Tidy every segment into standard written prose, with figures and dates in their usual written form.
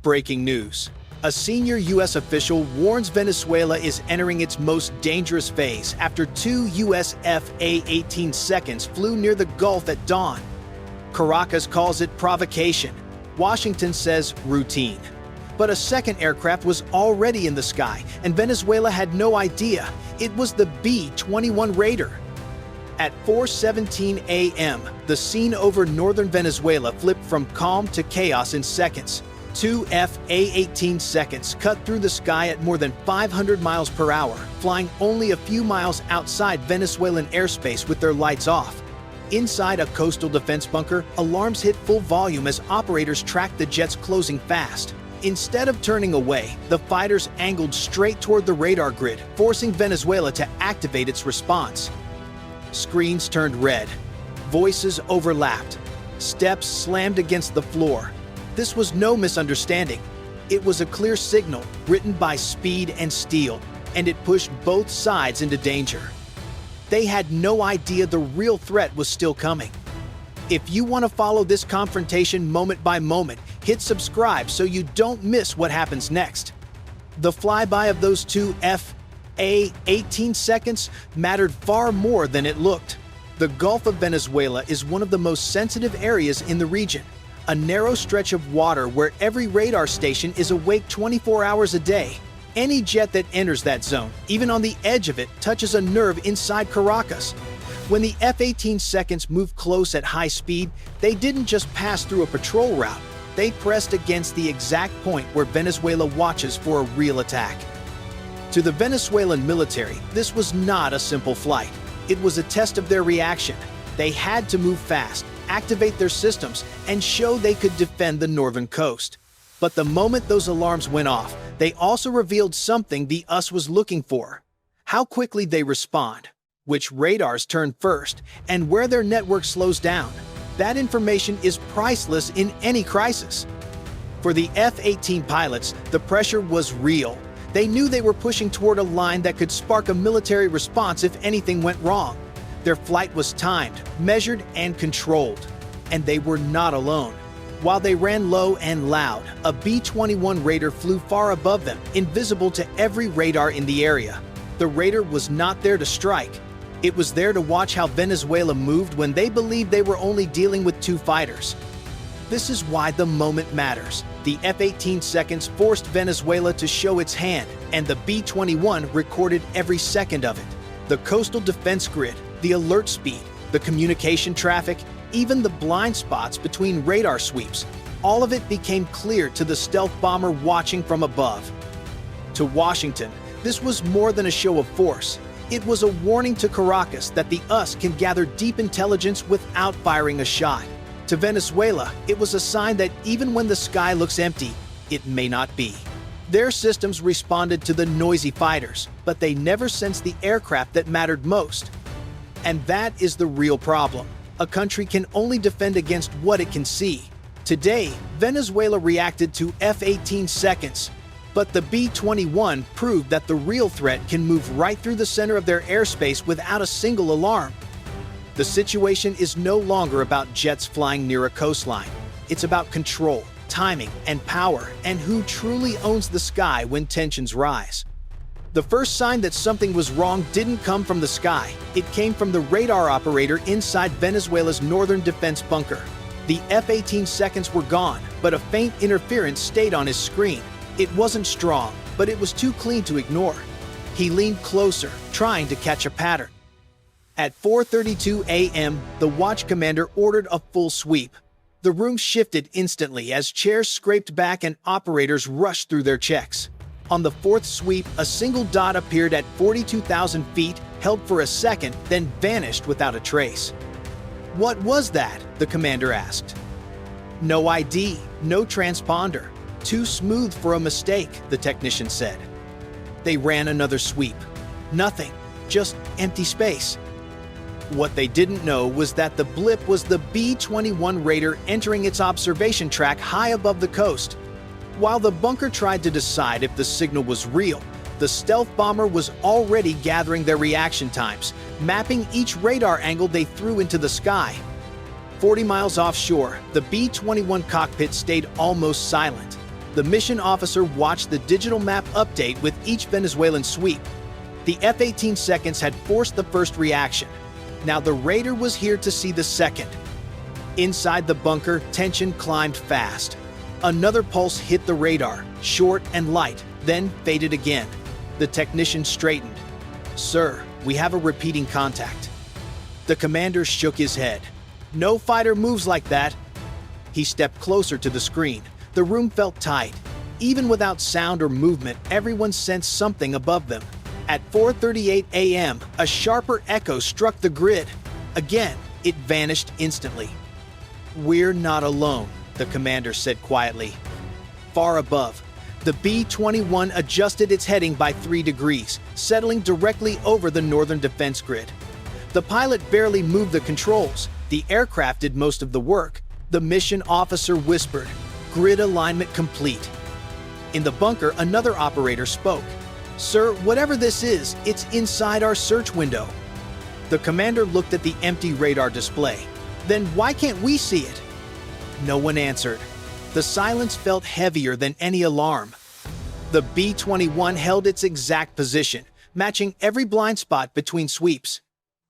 Breaking news. A senior U.S. official warns Venezuela is entering its most dangerous phase after two U.S. F-18 seconds flew near the Gulf at dawn. Caracas calls it provocation. Washington says routine. But a second aircraft was already in the sky, and Venezuela had no idea. It was the B-21 Raider. At 4:17 a.m., the scene over northern Venezuela flipped from calm to chaos in seconds. Two F-18 seconds cut through the sky at more than 500 miles per hour, flying only a few miles outside Venezuelan airspace with their lights off. Inside a coastal defense bunker, alarms hit full volume as operators tracked the jets closing fast. Instead of turning away, the fighters angled straight toward the radar grid, forcing Venezuela to activate its response. Screens turned red. Voices overlapped. Steps slammed against the floor. This was no misunderstanding. It was a clear signal, written by speed and steel, and it pushed both sides into danger. They had no idea the real threat was still coming. If you want to follow this confrontation moment by moment, hit subscribe so you don't miss what happens next. The flyby of those two F-18 seconds mattered far more than it looked. The Gulf of Venezuela is one of the most sensitive areas in the region, a narrow stretch of water where every radar station is awake 24 hours a day. Any jet that enters that zone, even on the edge of it, touches a nerve inside Caracas. When the F-18 seconds moved close at high speed, they didn't just pass through a patrol route. They pressed against the exact point where Venezuela watches for a real attack. To the Venezuelan military, this was not a simple flight. It was a test of their reaction. They had to move fast, activate their systems, and show they could defend the northern coast. But the moment those alarms went off, they also revealed something the US was looking for: how quickly they respond, which radars turn first, and where their network slows down. That information is priceless in any crisis. For the F-18 pilots, the pressure was real. They knew they were pushing toward a line that could spark a military response if anything went wrong. Their flight was timed, measured, and controlled. And they were not alone. While they ran low and loud, a B-21 Raider flew far above them, invisible to every radar in the area. The Raider was not there to strike. It was there to watch how Venezuela moved when they believed they were only dealing with two fighters. This is why the moment matters. The F-18 seconds forced Venezuela to show its hand, and the B-21 recorded every second of it. The coastal defense grid, the alert speed, the communication traffic, even the blind spots between radar sweeps, all of it became clear to the stealth bomber watching from above. To Washington, this was more than a show of force. It was a warning to Caracas that the US can gather deep intelligence without firing a shot. To Venezuela, it was a sign that even when the sky looks empty, it may not be. Their systems responded to the noisy fighters, but they never sensed the aircraft that mattered most. And that is the real problem. A country can only defend against what it can see. Today, Venezuela reacted to F-18 seconds, but the B-21 proved that the real threat can move right through the center of their airspace without a single alarm. The situation is no longer about jets flying near a coastline. It's about control, timing, and power, and who truly owns the sky when tensions rise. The first sign that something was wrong didn't come from the sky. It came from the radar operator inside Venezuela's northern defense bunker. The F-18 seconds were gone, but a faint interference stayed on his screen. It wasn't strong, but it was too clean to ignore. He leaned closer, trying to catch a pattern. At 4:32 a.m., the watch commander ordered a full sweep. The room shifted instantly as chairs scraped back and operators rushed through their checks. On the fourth sweep, a single dot appeared at 42,000 feet, held for a second, then vanished without a trace. "What was that?" the commander asked. "No ID, no transponder. Too smooth for a mistake," the technician said. They ran another sweep. Nothing, just empty space. What they didn't know was that the blip was the B-21 Raider entering its observation track high above the coast. While the bunker tried to decide if the signal was real, the stealth bomber was already gathering their reaction times, mapping each radar angle they threw into the sky. 40 miles offshore, the B-21 cockpit stayed almost silent. The mission officer watched the digital map update with each Venezuelan sweep. The F-18 seconds had forced the first reaction. Now the raider was here to see the second. Inside the bunker, tension climbed fast. Another pulse hit the radar, short and light, then faded again. The technician straightened. "Sir, we have a repeating contact." The commander shook his head. "No fighter moves like that." He stepped closer to the screen. The room felt tight. Even without sound or movement, everyone sensed something above them. At 4:38 a.m., a sharper echo struck the grid. Again, it vanished instantly. "We're not alone," the commander said quietly. Far above, the B-21 adjusted its heading by 3 degrees, settling directly over the northern defense grid. The pilot barely moved the controls. The aircraft did most of the work. The mission officer whispered, "Grid alignment complete." In the bunker, another operator spoke. "Sir, whatever this is, it's inside our search window." The commander looked at the empty radar display. "Then why can't we see it?" No one answered. The silence felt heavier than any alarm. The B-21 held its exact position, matching every blind spot between sweeps.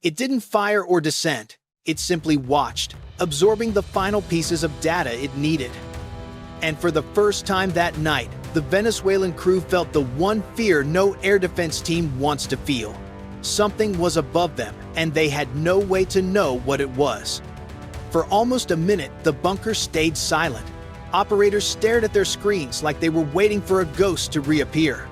It didn't fire or descend. It simply watched, absorbing the final pieces of data it needed. And for the first time that night, the Venezuelan crew felt the one fear no air defense team wants to feel. Something was above them, and they had no way to know what it was. For almost a minute, the bunker stayed silent. Operators stared at their screens like they were waiting for a ghost to reappear.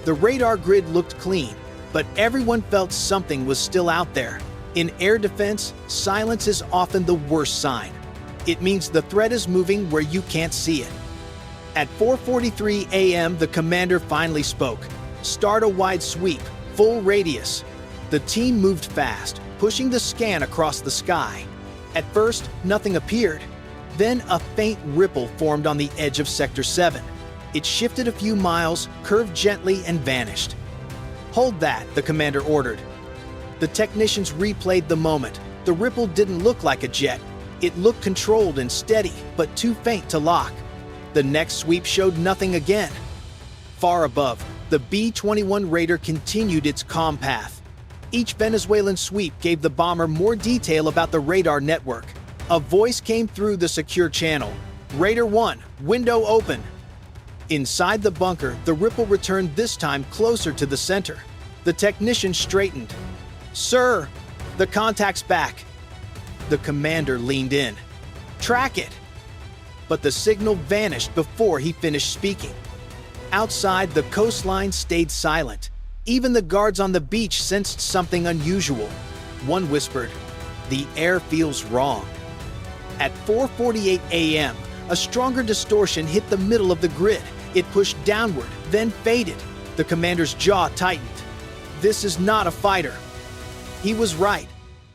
The radar grid looked clean, but everyone felt something was still out there. In air defense, silence is often the worst sign. It means the threat is moving where you can't see it. At 4:43 a.m., the commander finally spoke. "Start a wide sweep, full radius." The team moved fast, pushing the scan across the sky. At first, nothing appeared. Then a faint ripple formed on the edge of Sector 7. It shifted a few miles, curved gently, and vanished. "Hold that," the commander ordered. The technicians replayed the moment. The ripple didn't look like a jet. It looked controlled and steady, but too faint to lock. The next sweep showed nothing again. Far above, the B-21 Raider continued its calm path. Each Venezuelan sweep gave the bomber more detail about the radar network. A voice came through the secure channel. "Raider 1, window open." Inside the bunker, the ripple returned, this time closer to the center. The technician straightened. "Sir, the contact's back." The commander leaned in. "Track it." But the signal vanished before he finished speaking. Outside, the coastline stayed silent. Even the guards on the beach sensed something unusual. One whispered, "The air feels wrong." At 4:48 a.m., a stronger distortion hit the middle of the grid. It pushed downward, then faded. The commander's jaw tightened. This is not a fighter. He was right.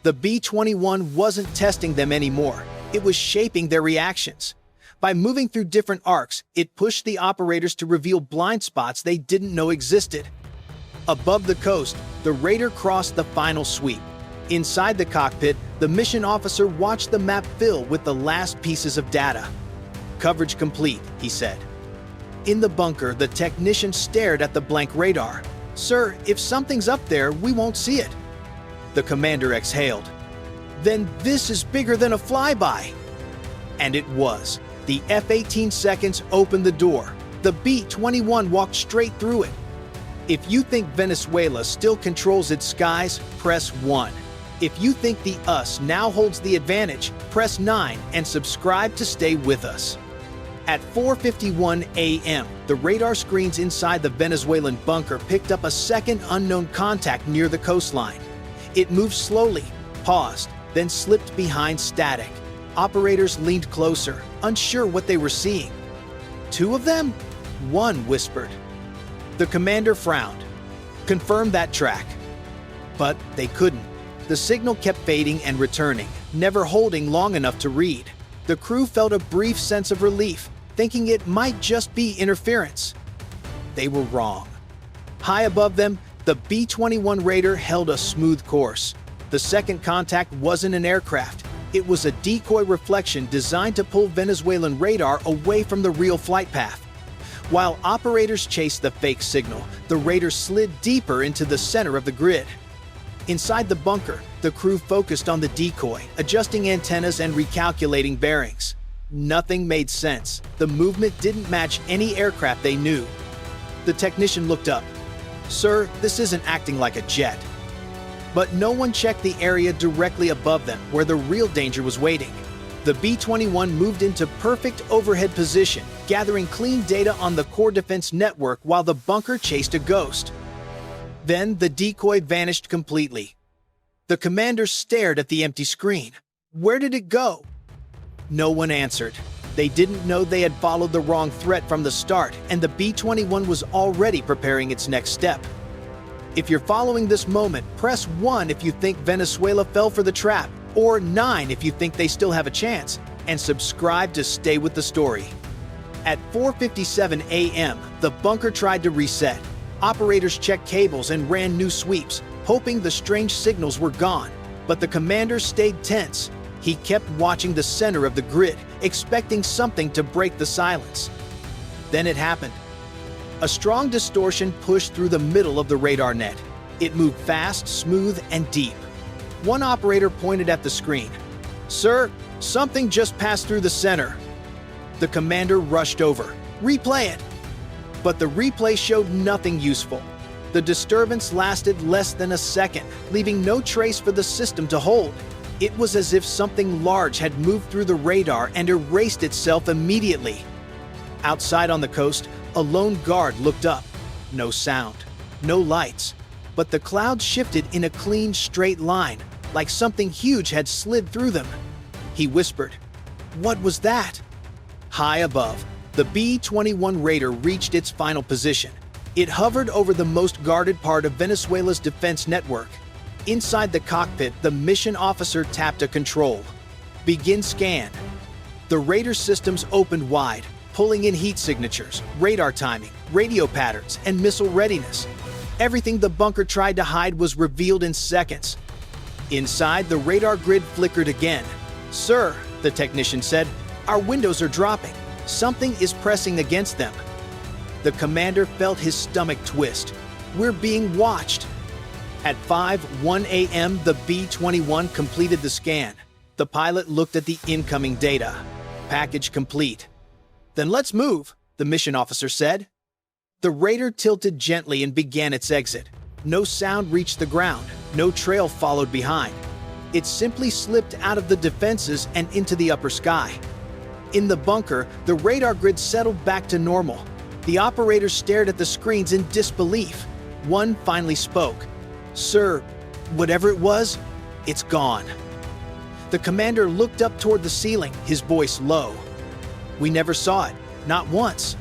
The B-21 wasn't testing them anymore. It was shaping their reactions. By moving through different arcs, it pushed the operators to reveal blind spots they didn't know existed. Above the coast, the Raider crossed the final sweep. Inside the cockpit, the mission officer watched the map fill with the last pieces of data. "Coverage complete," he said. In the bunker, the technician stared at the blank radar. "Sir, if something's up there, we won't see it." The commander exhaled. "Then this is bigger than a flyby." And it was. The F-18 seconds opened the door. The B-21 walked straight through it. If you think Venezuela still controls its skies, press 1. If you think the US now holds the advantage, press 9 and subscribe to stay with us. At 4:51 a.m., the radar screens inside the Venezuelan bunker picked up a second unknown contact near the coastline. It moved slowly, paused, then slipped behind static. Operators leaned closer, unsure what they were seeing. "Two of them?" one whispered. The commander frowned. "Confirm that track." But they couldn't. The signal kept fading and returning, never holding long enough to read. The crew felt a brief sense of relief, thinking it might just be interference. They were wrong. High above them, the B-21 Raider held a smooth course. The second contact wasn't an aircraft. It was a decoy reflection designed to pull Venezuelan radar away from the real flight path. While operators chased the fake signal, the Raider slid deeper into the center of the grid. Inside the bunker, the crew focused on the decoy, adjusting antennas and recalculating bearings. Nothing made sense. The movement didn't match any aircraft they knew. The technician looked up. "Sir, this isn't acting like a jet." But no one checked the area directly above them, where the real danger was waiting. The B-21 moved into perfect overhead position, gathering clean data on the core defense network while the bunker chased a ghost. Then the decoy vanished completely. The commander stared at the empty screen. Where did it go? No one answered. They didn't know they had followed the wrong threat from the start, and the B-21 was already preparing its next step. If you're following this moment, press 1 if you think Venezuela fell for the trap, or 9 if you think they still have a chance, and subscribe to stay with the story. At 4:57 a.m., the bunker tried to reset. Operators checked cables and ran new sweeps, hoping the strange signals were gone. But the commander stayed tense. He kept watching the center of the grid, expecting something to break the silence. Then it happened. A strong distortion pushed through the middle of the radar net. It moved fast, smooth, and deep. One operator pointed at the screen. "Sir, something just passed through the center." The commander rushed over. "Replay it." But the replay showed nothing useful. The disturbance lasted less than a second, leaving no trace for the system to hold. It was as if something large had moved through the radar and erased itself immediately. Outside on the coast, a lone guard looked up. No sound, no lights, but the clouds shifted in a clean, straight line, like something huge had slid through them. He whispered, "What was that?" High above, the B-21 Raider reached its final position. It hovered over the most guarded part of Venezuela's defense network. Inside the cockpit, the mission officer tapped a control. "Begin scan." The Raider systems opened wide, pulling in heat signatures, radar timing, radio patterns, and missile readiness. Everything the bunker tried to hide was revealed in seconds. Inside, the radar grid flickered again. "Sir," the technician said, "our windows are dropping. Something is pressing against them." The commander felt his stomach twist. "We're being watched." At 5:01 a.m., the B-21 completed the scan. The pilot looked at the incoming data. "Package complete." "Then let's move," the mission officer said. The Raider tilted gently and began its exit. No sound reached the ground. No trail followed behind. It simply slipped out of the defenses and into the upper sky. In the bunker, the radar grid settled back to normal. The operators stared at the screens in disbelief. One finally spoke. "Sir, whatever it was, it's gone." The commander looked up toward the ceiling, his voice low. "We never saw it, not once."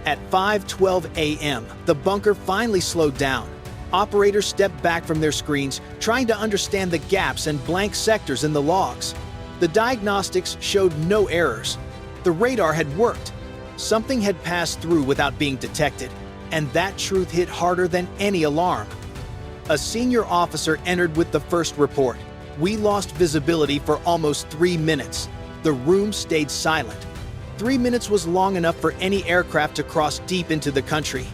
At 5:12 a.m., the bunker finally slowed down. Operators stepped back from their screens, trying to understand the gaps and blank sectors in the logs. The diagnostics showed no errors. The radar had worked. Something had passed through without being detected, and that truth hit harder than any alarm. A senior officer entered with the first report. "We lost visibility for almost 3 minutes. The room stayed silent. 3 minutes was long enough for any aircraft to cross deep into the country."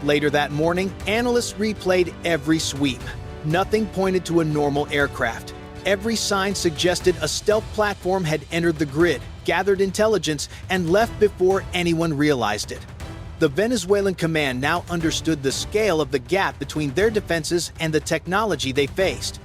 Later that morning, analysts replayed every sweep. Nothing pointed to a normal aircraft. Every sign suggested a stealth platform had entered the grid, gathered intelligence, and left before anyone realized it. The Venezuelan command now understood the scale of the gap between their defenses and the technology they faced.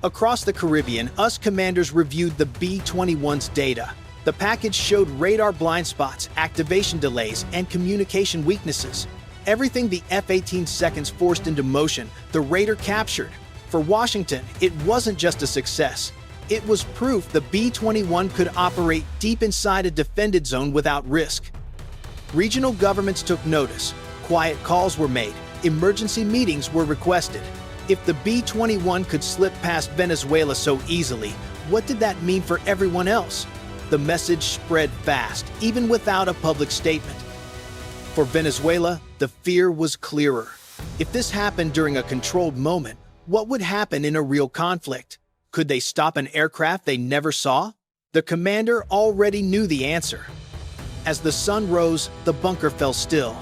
Across the Caribbean, US commanders reviewed the B-21's data. The package showed radar blind spots, activation delays, and communication weaknesses. Everything the F-18 seconds forced into motion, the Raider captured. For Washington, it wasn't just a success. It was proof the B-21 could operate deep inside a defended zone without risk. Regional governments took notice. Quiet calls were made. Emergency meetings were requested. If the B-21 could slip past Venezuela so easily, what did that mean for everyone else? The message spread fast, even without a public statement. For Venezuela, the fear was clearer. If this happened during a controlled moment, what would happen in a real conflict? Could they stop an aircraft they never saw? The commander already knew the answer. As the sun rose, the bunker fell still.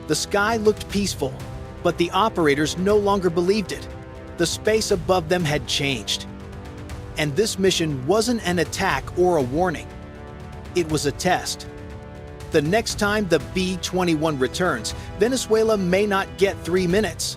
The sky looked peaceful, but the operators no longer believed it. The space above them had changed. And this mission wasn't an attack or a warning. It was a test. The next time the B-21 returns, Venezuela may not get 3 minutes.